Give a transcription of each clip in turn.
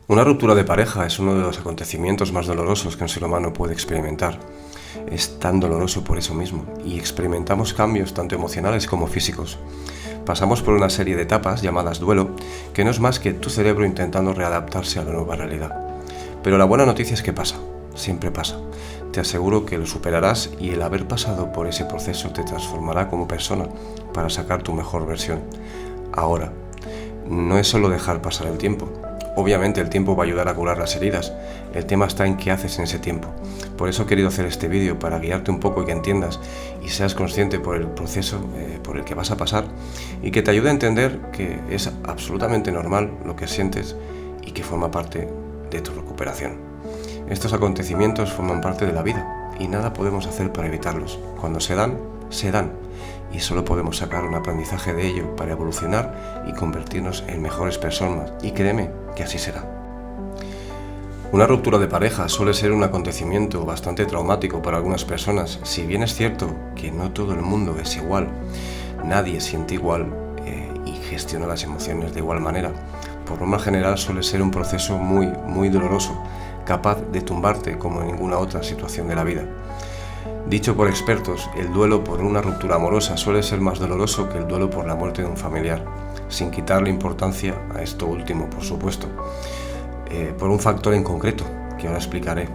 Una ruptura de pareja es uno de los acontecimientos más dolorosos que un ser humano puede experimentar. Es tan doloroso por eso mismo y experimentamos cambios tanto emocionales como físicos. Pasamos por una serie de etapas llamadas duelo, que no es más que tu cerebro intentando readaptarse a la nueva realidad. Pero la buena noticia es que pasa, siempre pasa. Te aseguro que lo superarás y el haber pasado por ese proceso te transformará como persona para sacar tu mejor versión. Ahora, no es solo dejar pasar el tiempo. Obviamente el tiempo va a ayudar a curar las heridas, el tema está en qué haces en ese tiempo. Por eso he querido hacer este vídeo, para guiarte un poco y que entiendas y seas consciente por el proceso por el que vas a pasar y que te ayude a entender que es absolutamente normal lo que sientes y que forma parte de tu recuperación. Estos acontecimientos forman parte de la vida y nada podemos hacer para evitarlos. Cuando se dan, se dan. Y solo podemos sacar un aprendizaje de ello para evolucionar y convertirnos en mejores personas. Y créeme que así será. Una ruptura de pareja suele ser un acontecimiento bastante traumático para algunas personas. Si bien es cierto que no todo el mundo es igual, nadie siente igual y gestiona las emociones de igual manera. Por norma general suele ser un proceso muy doloroso, capaz de tumbarte como en ninguna otra situación de la vida. Dicho por expertos, el duelo por una ruptura amorosa suele ser más doloroso que el duelo por la muerte de un familiar, sin quitarle importancia a esto último, por supuesto, por un factor en concreto, que ahora explicaré,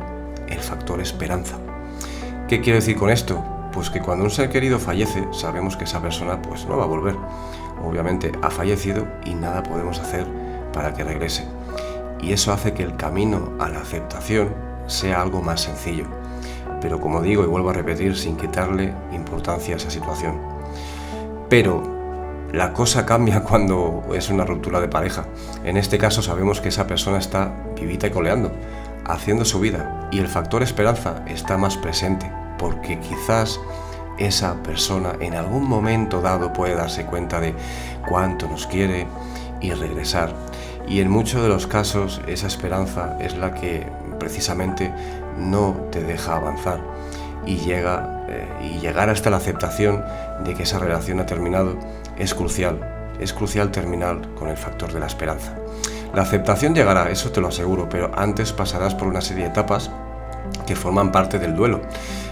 el factor esperanza. ¿Qué quiero decir con esto? Pues que cuando un ser querido fallece, sabemos que esa persona pues no va a volver. Obviamente ha fallecido y nada podemos hacer para que regrese. Y eso hace que el camino a la aceptación sea algo más sencillo. Pero como digo y vuelvo a repetir, sin quitarle importancia a esa situación. Pero la cosa cambia cuando es una ruptura de pareja. En este caso sabemos que esa persona está vivita y coleando, haciendo su vida, y el factor esperanza está más presente, porque quizás esa persona en algún momento dado puede darse cuenta de cuánto nos quiere y regresar. Y en muchos de los casos esa esperanza es la que precisamente no te deja avanzar y llegar hasta la aceptación de que esa relación ha terminado es crucial terminar con el factor de la esperanza. La aceptación llegará, eso te lo aseguro, pero antes pasarás por una serie de etapas que forman parte del duelo.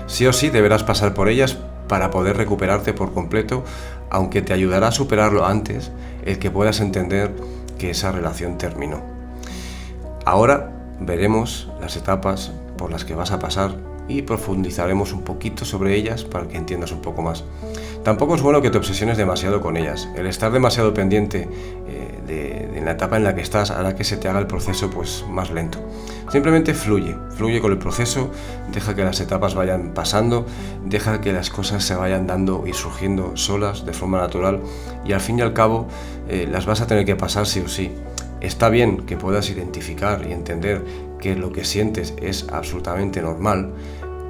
Sí o sí deberás pasar por ellas para poder recuperarte por completo, aunque te ayudará a superarlo antes el que puedas entender que esa relación terminó. Ahora veremos las etapas por las que vas a pasar y profundizaremos un poquito sobre ellas para que entiendas un poco más. Tampoco es bueno que te obsesiones demasiado con ellas. El estar demasiado pendiente de la etapa en la que estás hará que se te haga el proceso pues más lento. Simplemente fluye con el proceso, deja que las etapas vayan pasando, deja que las cosas se vayan dando y surgiendo solas de forma natural y al fin y al cabo las vas a tener que pasar sí o sí. Está bien que puedas identificar y entender que lo que sientes es absolutamente normal,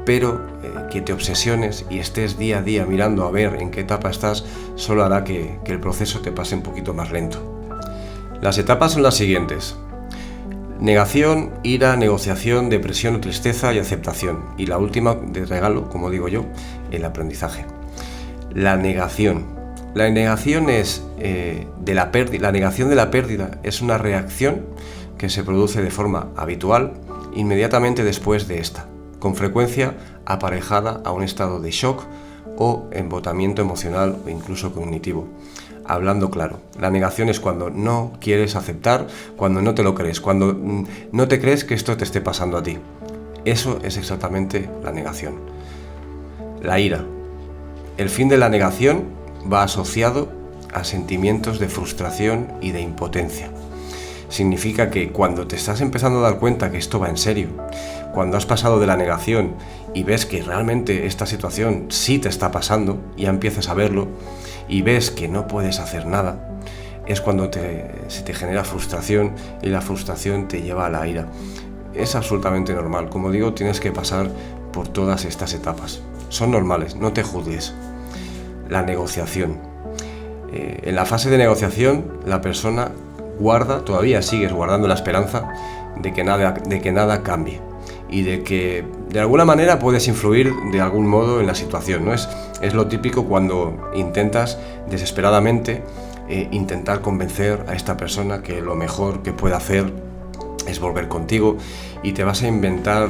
pero que te obsesiones y estés día a día mirando a ver en qué etapa estás solo hará que el proceso te pase un poquito más lento. Las etapas son las siguientes: negación, ira, negociación, depresión o tristeza y aceptación. Y la última de regalo, como digo yo, el aprendizaje. La negación. La negación es la negación de la pérdida es una reacción que se produce de forma habitual inmediatamente después de esta, con frecuencia aparejada a un estado de shock o embotamiento emocional o incluso cognitivo. Hablando claro, la negación es cuando no quieres aceptar, cuando no te lo crees, cuando no te crees que esto te esté pasando a ti. Eso es exactamente la negación. La ira. El fin de la negación va asociado a sentimientos de frustración y de impotencia. Significa que cuando te estás empezando a dar cuenta que esto va en serio, cuando has pasado de la negación y ves que realmente esta situación sí te está pasando, ya empiezas a verlo y ves que no puedes hacer nada, es cuando se te genera frustración y la frustración te lleva a la ira. Es absolutamente normal. Como digo, tienes que pasar por todas estas etapas. Son normales, no te juzgues. La negociación. En la fase de negociación, la persona todavía sigues guardando la esperanza de que nada cambie y de que de alguna manera puedes influir de algún modo en la situación, ¿no? Es lo típico cuando intentas desesperadamente intentar convencer a esta persona que lo mejor que puede hacer es volver contigo y te vas a inventar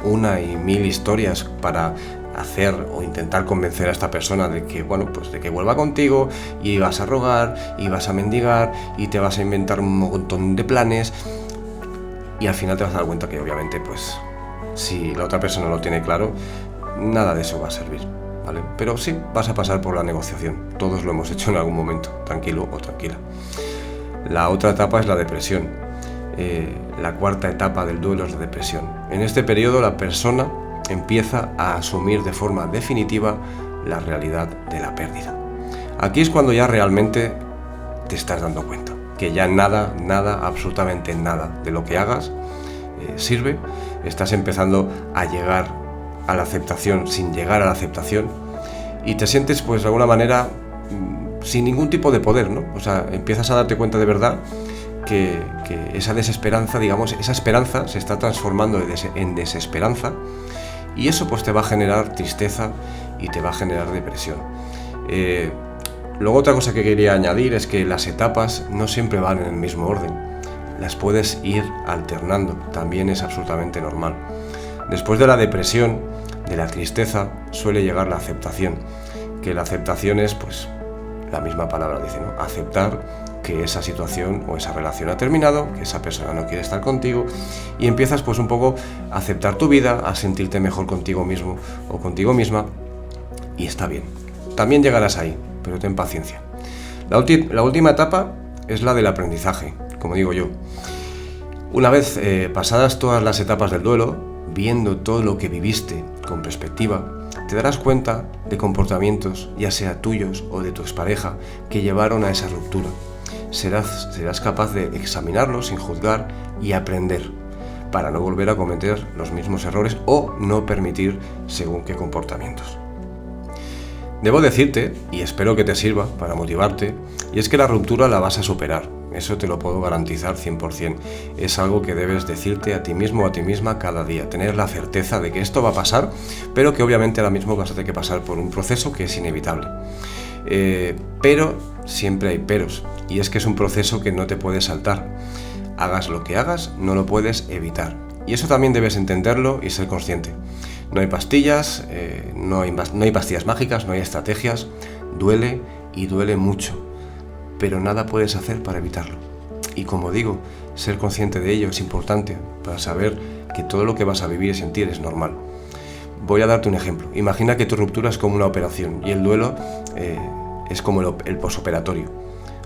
una y mil historias para hacer o intentar convencer a esta persona de que, bueno, pues de que vuelva contigo, y vas a rogar y vas a mendigar y te vas a inventar un montón de planes, y al final te vas a dar cuenta que obviamente, pues si la otra persona lo tiene claro, nada de eso va a servir, ¿vale? Pero sí, vas a pasar por la negociación. Todos lo hemos hecho en algún momento, tranquilo o tranquila. La otra etapa es la depresión. La cuarta etapa del duelo es la depresión. En este periodo la persona empieza a asumir de forma definitiva la realidad de la pérdida. Aquí es cuando ya realmente te estás dando cuenta que ya nada, absolutamente nada de lo que hagas sirve. Estás empezando a llegar a la aceptación sin llegar a la aceptación, y te sientes, pues de alguna manera, sin ningún tipo de poder, ¿no? O sea, empiezas a darte cuenta de verdad que esa desesperanza, digamos, esa esperanza se está transformando en desesperanza, y eso pues te va a generar tristeza y te va a generar depresión. Luego, otra cosa que quería añadir es que las etapas no siempre van en el mismo orden. Las puedes ir alternando, también es absolutamente normal. Después de la depresión, de la tristeza, suele llegar la aceptación, que la aceptación es, pues, la misma palabra dice, ¿no? Aceptar que esa situación o esa relación ha terminado, que esa persona no quiere estar contigo, y empiezas pues un poco a aceptar tu vida, a sentirte mejor contigo mismo o contigo misma, y está bien. También llegarás ahí, pero ten paciencia. La última etapa es la del aprendizaje, como digo yo. Una vez pasadas todas las etapas del duelo, viendo todo lo que viviste con perspectiva, te darás cuenta de comportamientos, ya sea tuyos o de tu expareja, que llevaron a esa ruptura. Serás capaz de examinarlos sin juzgar y aprender para no volver a cometer los mismos errores o no permitir según qué comportamientos. Debo decirte, y espero que te sirva para motivarte, y es que la ruptura la vas a superar. Eso te lo puedo garantizar 100%. Es algo que debes decirte a ti mismo o a ti misma cada día. Tener la certeza de que esto va a pasar, pero que obviamente ahora mismo vas a tener que pasar por un proceso que es inevitable. Pero siempre hay peros, y es que es un proceso que no te puedes saltar. Hagas lo que hagas, no lo puedes evitar. Y eso también debes entenderlo y ser consciente. No hay pastillas, no hay pastillas mágicas, no hay estrategias. Duele, y duele mucho, pero nada puedes hacer para evitarlo. Y como digo, ser consciente de ello es importante para saber que todo lo que vas a vivir y sentir es normal. Voy a darte un ejemplo. Imagina que tu ruptura es como una operación y el duelo es como el posoperatorio.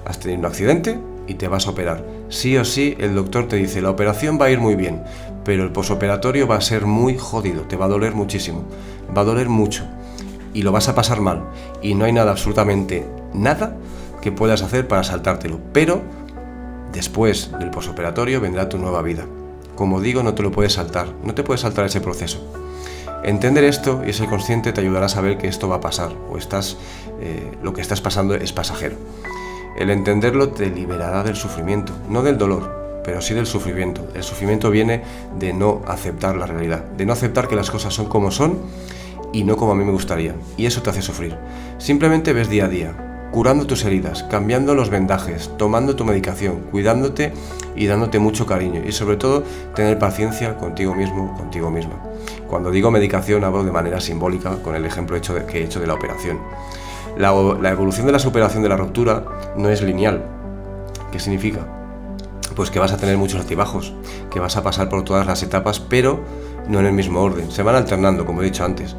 Has tenido un accidente y te vas a operar. Sí o sí, el doctor te dice, la operación va a ir muy bien, pero el posoperatorio va a ser muy jodido, te va a doler muchísimo, va a doler mucho y lo vas a pasar mal, y no hay nada, absolutamente nada que puedas hacer para saltártelo. Pero después del posoperatorio vendrá tu nueva vida. Como digo, no te lo puedes saltar, no te puedes saltar ese proceso. Entender esto y ser consciente te ayudará a saber que esto va a pasar, o lo que estás pasando es pasajero. El entenderlo te liberará del sufrimiento, no del dolor, pero sí del sufrimiento. El sufrimiento viene de no aceptar la realidad, de no aceptar que las cosas son como son y no como a mí me gustaría, y eso te hace sufrir. Simplemente ves día a día, curando tus heridas, cambiando los vendajes, tomando tu medicación, cuidándote y dándote mucho cariño, y sobre todo tener paciencia contigo mismo, contigo misma. Cuando digo medicación hablo de manera simbólica, con el ejemplo que he hecho de la operación. La evolución de la superación de la ruptura no es lineal. ¿Qué significa? Pues que vas a tener muchos altibajos, que vas a pasar por todas las etapas, pero no en el mismo orden. Se van alternando, como he dicho antes.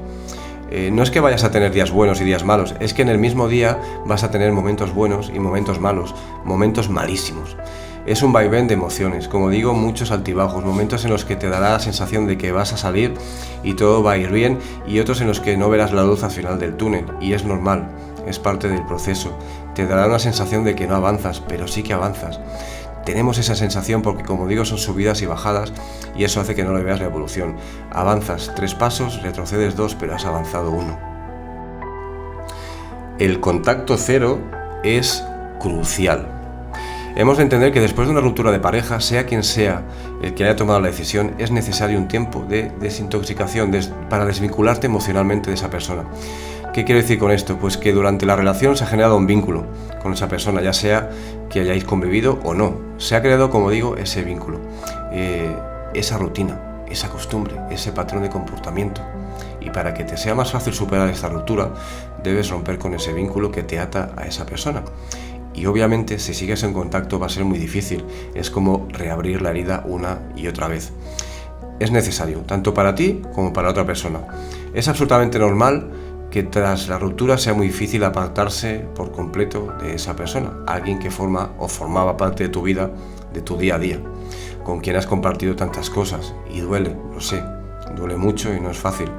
No es que vayas a tener días buenos y días malos, es que en el mismo día vas a tener momentos buenos y momentos malos, momentos malísimos. Es un vaivén de emociones, como digo, muchos altibajos, momentos en los que te dará la sensación de que vas a salir y todo va a ir bien, y otros en los que no verás la luz al final del túnel, y es normal, es parte del proceso. Te dará una sensación de que no avanzas, pero sí que avanzas. Tenemos esa sensación porque, como digo, son subidas y bajadas, y eso hace que no le veas la evolución. Avanzas 3 pasos, retrocedes 2, pero has avanzado 1. El contacto cero es crucial. Hemos de entender que después de una ruptura de pareja, sea quien sea el que haya tomado la decisión, es necesario un tiempo de desintoxicación para desvincularte emocionalmente de esa persona. ¿Qué quiero decir con esto? Pues que durante la relación se ha generado un vínculo con esa persona, ya sea que hayáis convivido o no. Se ha creado, como digo, ese vínculo, esa rutina, esa costumbre, ese patrón de comportamiento. Y para que te sea más fácil superar esta ruptura, debes romper con ese vínculo que te ata a esa persona. Y obviamente, si sigues en contacto va a ser muy difícil. Es como reabrir la herida una y otra vez. Es necesario, tanto para ti como para otra persona. Es absolutamente normal que tras la ruptura sea muy difícil apartarse por completo de esa persona, alguien que forma o formaba parte de tu vida, de tu día a día, con quien has compartido tantas cosas. Y duele, lo sé, duele mucho y no es fácil,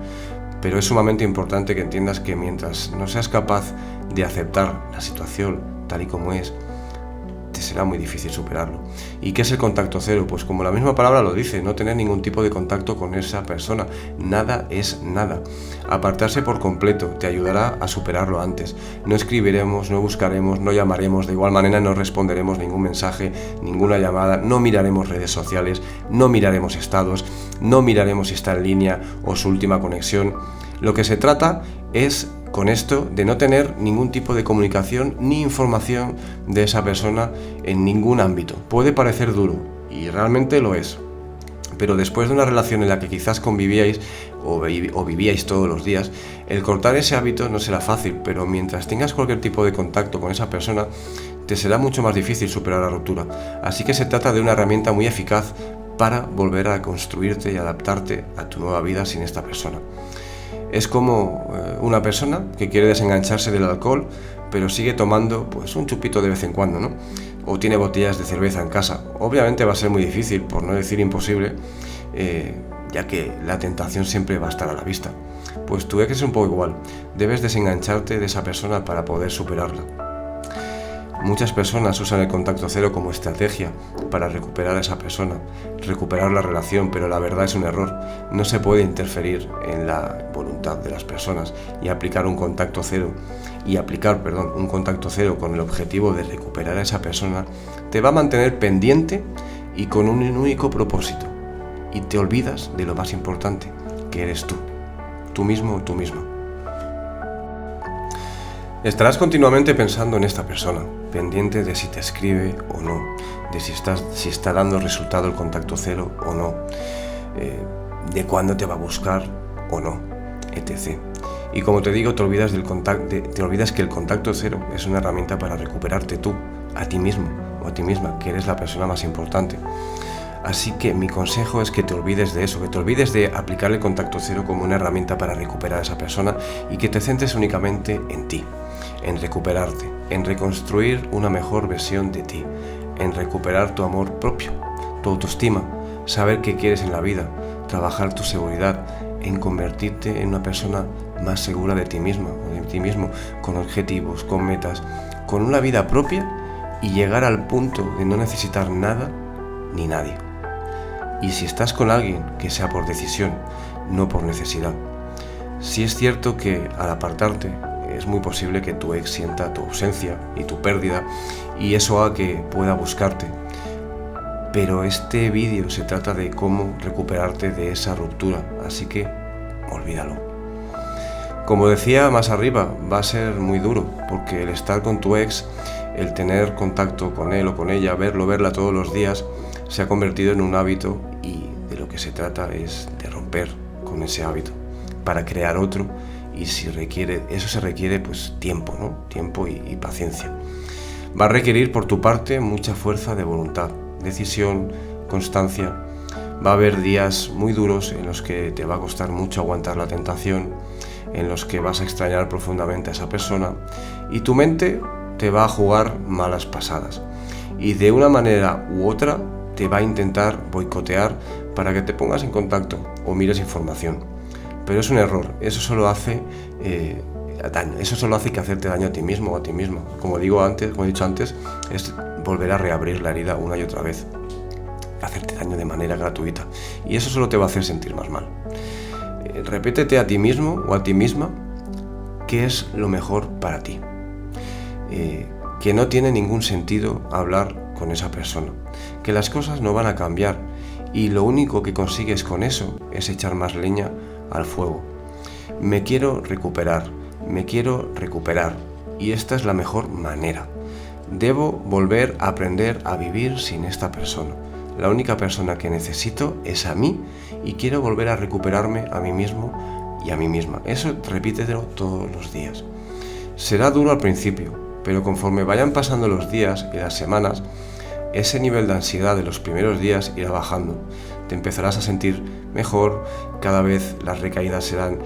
pero es sumamente importante que entiendas que mientras no seas capaz de aceptar la situación tal y como es, te será muy difícil superarlo. ¿Y qué es el contacto cero? Pues como la misma palabra lo dice, no tener ningún tipo de contacto con esa persona. Nada es nada. Apartarse por completo te ayudará a superarlo antes. No escribiremos, no buscaremos, no llamaremos, de igual manera no responderemos ningún mensaje, ninguna llamada, no miraremos redes sociales, no miraremos estados, no miraremos si está en línea o su última conexión. Lo que se trata es con esto de no tener ningún tipo de comunicación ni información de esa persona en ningún ámbito. Puede parecer duro y realmente lo es, pero después de una relación en la que quizás convivíais o vivíais todos los días, el cortar ese hábito no será fácil, pero mientras tengas cualquier tipo de contacto con esa persona, te será mucho más difícil superar la ruptura. Así que se trata de una herramienta muy eficaz para volver a construirte y adaptarte a tu nueva vida sin esta persona. Es como una persona que quiere desengancharse del alcohol, pero sigue tomando pues un chupito de vez en cuando, ¿no? O tiene botellas de cerveza en casa. Obviamente va a ser muy difícil, por no decir imposible, ya que la tentación siempre va a estar a la vista. Pues tu ex es un poco igual. Debes desengancharte de esa persona para poder superarla. Muchas personas usan el contacto cero como estrategia para recuperar a esa persona, recuperar la relación, pero la verdad es un error. No se puede interferir en la voluntad de las personas y aplicar un contacto cero con el objetivo de recuperar a esa persona te va a mantener pendiente y con un único propósito. Y te olvidas de lo más importante, que eres tú mismo o tú misma. Estarás continuamente pensando en esta persona, pendiente de si te escribe o no, de si está dando resultado el contacto cero o no, de cuándo te va a buscar o no, etc. Y como te digo, te olvidas que el contacto cero es una herramienta para recuperarte tú, a ti mismo o a ti misma, que eres la persona más importante. Así que mi consejo es que te olvides de eso, que te olvides de aplicar el contacto cero como una herramienta para recuperar a esa persona y que te centres únicamente en ti, en recuperarte, en reconstruir una mejor versión de ti, en recuperar tu amor propio, tu autoestima, saber qué quieres en la vida, trabajar tu seguridad, en convertirte en una persona más segura de ti misma o de ti mismo, con objetivos, con metas, con una vida propia y llegar al punto de no necesitar nada ni nadie. Y si estás con alguien, que sea por decisión, no por necesidad. Sí es cierto que al apartarte es muy posible que tu ex sienta tu ausencia y tu pérdida y eso haga que pueda buscarte. Pero este vídeo se trata de cómo recuperarte de esa ruptura, así que olvídalo. Como decía más arriba, va a ser muy duro, porque el estar con tu ex, el tener contacto con él o con ella, verla todos los días, se ha convertido en un hábito y de lo que se trata es de romper con ese hábito para crear otro y eso se requiere pues tiempo, ¿no? Tiempo y paciencia. Va a requerir por tu parte mucha fuerza de voluntad, decisión, constancia. Va a haber días muy duros en los que te va a costar mucho aguantar la tentación, en los que vas a extrañar profundamente a esa persona y tu mente te va a jugar malas pasadas y de una manera u otra te va a intentar boicotear para que te pongas en contacto o mires información. Pero es un error, eso solo hace daño, eso solo hace que hacerte daño a ti mismo o a ti misma. Como he dicho antes, es volver a reabrir la herida una y otra vez, hacerte daño de manera gratuita y eso solo te va a hacer sentir más mal. Repítete a ti mismo o a ti misma qué es lo mejor para ti, que no tiene ningún sentido hablar con esa persona, que las cosas no van a cambiar y lo único que consigues con eso es echar más leña al fuego. Me quiero recuperar, me quiero recuperar y esta es la mejor manera. Debo volver a aprender a vivir sin esta persona. La única persona que necesito es a mí y quiero volver a recuperarme a mí mismo y a mí misma. Eso repítetelo todos los días. Será duro al principio, pero conforme vayan pasando los días y las semanas, ese nivel de ansiedad de los primeros días irá bajando. Te empezarás a sentir mejor, cada vez las recaídas serán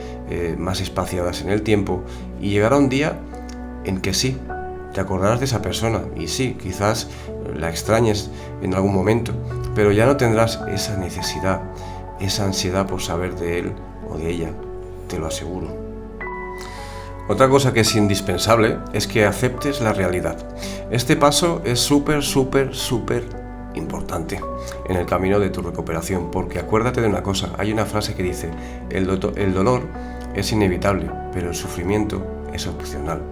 más espaciadas en el tiempo y llegará un día en que sí, te acordarás de esa persona y sí, quizás la extrañes en algún momento, pero ya no tendrás esa necesidad, esa ansiedad por saber de él o de ella, te lo aseguro. Otra cosa que es indispensable es que aceptes la realidad. Este paso es súper importante en el camino de tu recuperación, porque acuérdate de una cosa, hay una frase que dice, el dolor es inevitable, pero el sufrimiento es opcional.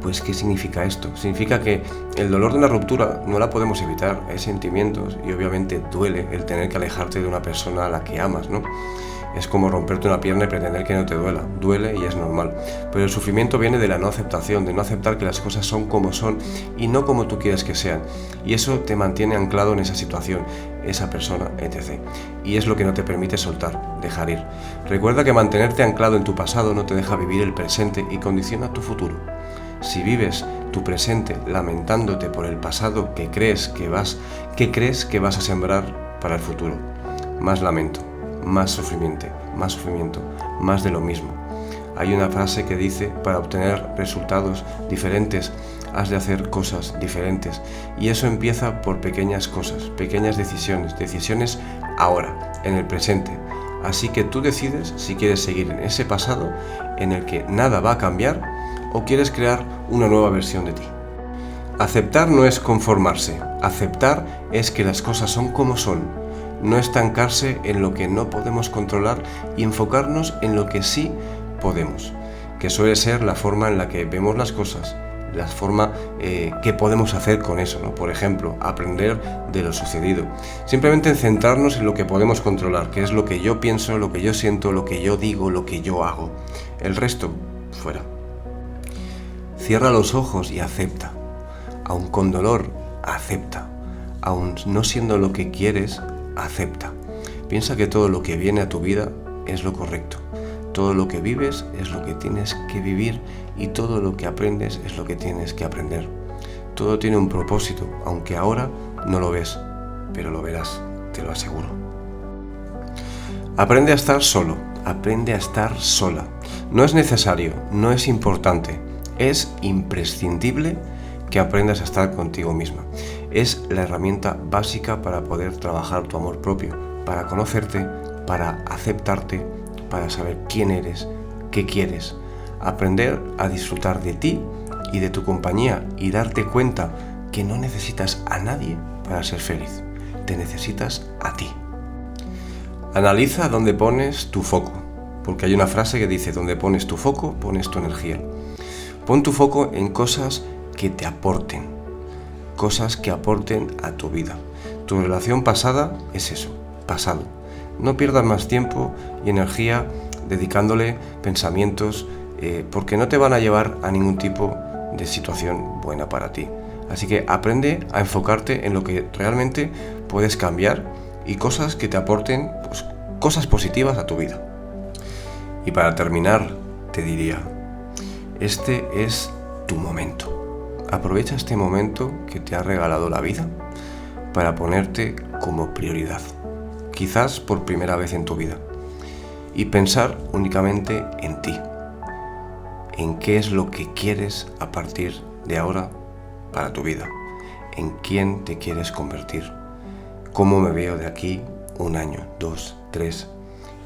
Pues, ¿qué significa esto? Significa que el dolor de una ruptura no la podemos evitar, hay sentimientos y obviamente duele el tener que alejarte de una persona a la que amas, ¿no? Es como romperte una pierna y pretender que no te duela. Duele y es normal. Pero el sufrimiento viene de la no aceptación, de no aceptar que las cosas son como son y no como tú quieres que sean. Y eso te mantiene anclado en esa situación, esa persona, etc. Y es lo que no te permite soltar, dejar ir. Recuerda que mantenerte anclado en tu pasado no te deja vivir el presente y condiciona tu futuro. Si vives tu presente lamentándote por el pasado, ¿qué crees que vas a sembrar para el futuro? Más lamento. Más sufrimiento, más de lo mismo. Hay una frase que dice, para obtener resultados diferentes, has de hacer cosas diferentes. Y eso empieza por pequeñas cosas, pequeñas decisiones ahora, en el presente. Así que tú decides si quieres seguir en ese pasado en el que nada va a cambiar o quieres crear una nueva versión de ti. Aceptar no es conformarse, aceptar es que las cosas son como son. No estancarse en lo que no podemos controlar y enfocarnos en lo que sí podemos, que suele ser la forma en la que vemos las cosas, la forma que podemos hacer con eso, ¿no? Por ejemplo, aprender de lo sucedido. Simplemente centrarnos en lo que podemos controlar, que es lo que yo pienso, lo que yo siento, lo que yo digo, lo que yo hago. El resto, fuera. Cierra los ojos y acepta. Aun con dolor, acepta. Aun no siendo lo que quieres, acepta. Piensa que todo lo que viene a tu vida es lo correcto. Todo lo que vives es lo que tienes que vivir y todo lo que aprendes es lo que tienes que aprender. Todo tiene un propósito, aunque ahora no lo ves, pero lo verás, te lo aseguro. Aprende a estar solo, aprende a estar sola. No es necesario, no es importante, es imprescindible que aprendas a estar contigo misma. Es la herramienta básica para poder trabajar tu amor propio, para conocerte, para aceptarte, para saber quién eres, qué quieres, aprender a disfrutar de ti y de tu compañía y darte cuenta que no necesitas a nadie para ser feliz, te necesitas a ti. Analiza dónde pones tu foco, porque hay una frase que dice, donde pones tu foco, pones tu energía. Pon tu foco en cosas que te aporten, cosas que aporten a tu vida. Tu relación pasada es eso, pasado. No pierdas más tiempo y energía dedicándole pensamientos porque no te van a llevar a ningún tipo de situación buena para ti. Así que aprende a enfocarte en lo que realmente puedes cambiar y cosas que te aporten pues, cosas positivas a tu vida. Y para terminar, te diría, este es tu momento. Aprovecha este momento que te ha regalado la vida para ponerte como prioridad, quizás por primera vez en tu vida, y pensar únicamente en ti, en qué es lo que quieres a partir de ahora para tu vida, en quién te quieres convertir, cómo me veo de aquí 1 año, 2, 3,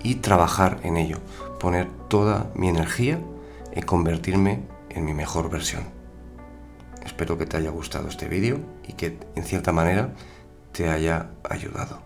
y trabajar en ello, poner toda mi energía en convertirme en mi mejor versión. Espero que te haya gustado este vídeo y que en cierta manera te haya ayudado.